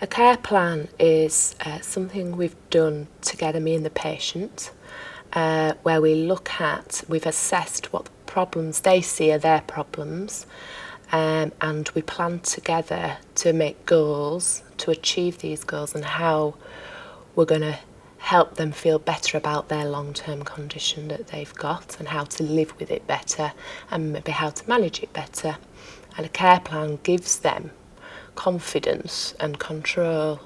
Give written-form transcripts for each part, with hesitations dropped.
A care plan is something we've done together, me and the patient, where we've assessed what the problems they see are their problems, and we plan together to make goals, to achieve these goals, and how we're going to help them feel better about their long-term condition that they've got and how to live with it better and maybe how to manage it better. And a care plan gives them confidence and control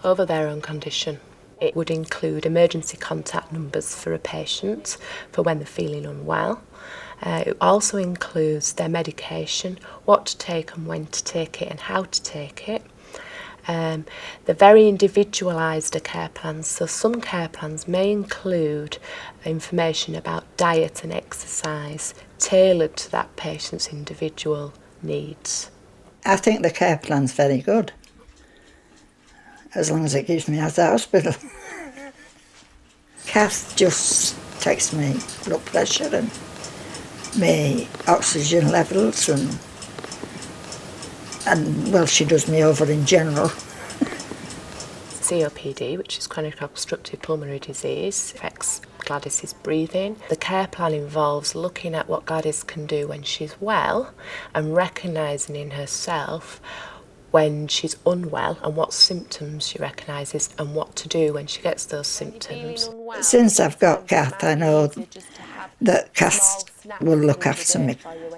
over their own condition. It would include emergency contact numbers for a patient for when they're feeling unwell. It also includes their medication, what to take and when to take it and how to take it. They're very individualised care plans, so some care plans may include information about diet and exercise tailored to that patient's individual needs. I think the care plan's very good, as long as it gives me out of the hospital. Cath just takes me blood pressure and my oxygen levels and well, she does me over in general. COPD, which is chronic obstructive pulmonary disease, affects Gladys's breathing. The care plan involves looking at what Gladys can do when she's well and recognising in herself when she's unwell and what symptoms she recognises and what to do when she gets those symptoms. Since I've got Cath, I know that Cath will look after me,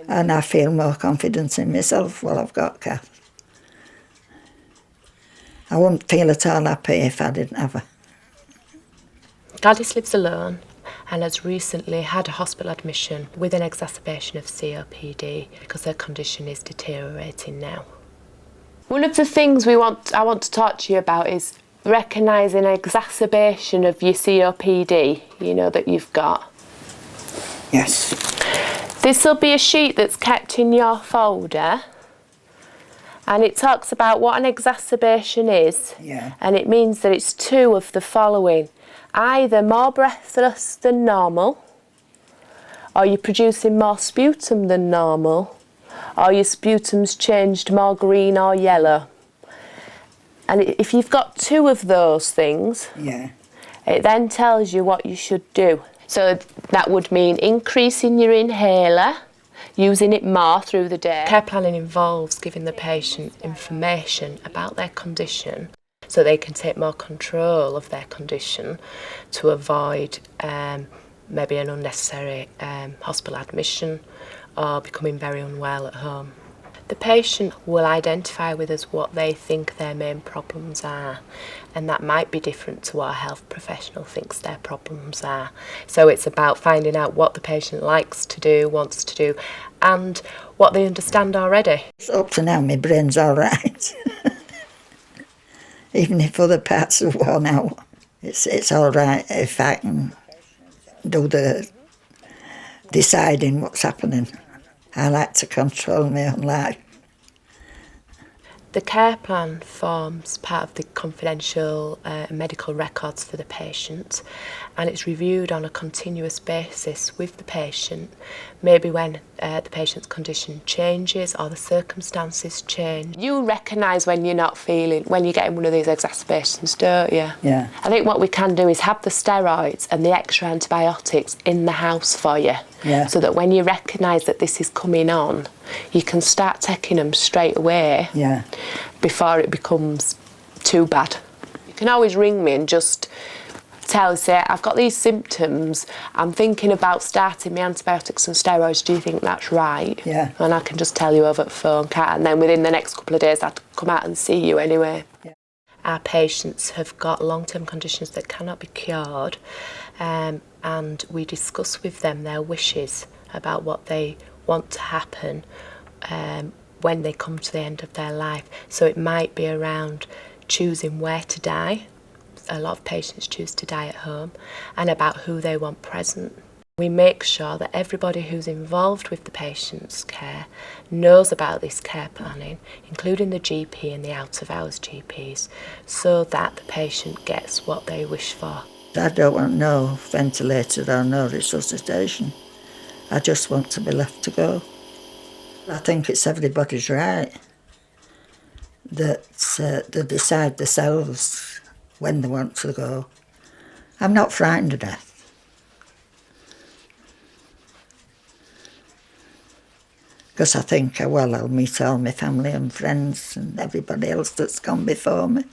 and I feel more confident in myself while I've got Cath. I wouldn't feel at all happy if I didn't have her. Gladys lives alone and has recently had a hospital admission with an exacerbation of COPD because her condition is deteriorating now. One of the things I want to talk to you about is recognising an exacerbation of your COPD, that you've got. Yes. This will be a sheet that's kept in your folder, and it talks about what an exacerbation is. Yeah. And it means that it's two of the following: either more breathless than normal, or you're producing more sputum than normal, or your sputum's changed more green or yellow. And if you've got two of those things, yeah, it then tells you what you should do. So that would mean increasing your inhaler, using it more through the day. Care planning involves giving the patient information about their condition so they can take more control of their condition to avoid maybe an unnecessary hospital admission or becoming very unwell at home. The patient will identify with us what they think their main problems are, and that might be different to what a health professional thinks their problems are. So it's about finding out what the patient likes to do, wants to do, and what they understand already. Up to now my brain's all right. Even if other parts are worn out, it's all right if I can do the deciding what's happening. I like to control my own life. The care plan forms part of the confidential medical records for the patient, and it's reviewed on a continuous basis with the patient, maybe when the patient's condition changes or the circumstances change. You recognise when you're getting one of these exacerbations, don't you? Yeah. I think what we can do is have the steroids and the extra antibiotics in the house for you, yeah, so that when you recognise that this is coming on, you can start taking them straight away, yeah, before it becomes too bad. You can always ring me and just say, I've got these symptoms, I'm thinking about starting my antibiotics and steroids, do you think that's right? Yeah. And I can just tell you over the phone, and then within the next couple of days I'd come out and see you anyway. Yeah. Our patients have got long-term conditions that cannot be cured, and we discuss with them their wishes about what they want to happen when they come to the end of their life. So it might be around choosing where to die. A lot of patients choose to die at home, and about who they want present. We make sure that everybody who's involved with the patient's care knows about this care planning, including the GP and the out-of-hours GPs, so that the patient gets what they wish for. I don't want no ventilator or no resuscitation. I just want to be left to go. I think it's everybody's right. that they decide themselves when they want to go. I'm not frightened of death. Because I think, well, I'll meet all my family and friends and everybody else that's gone before me.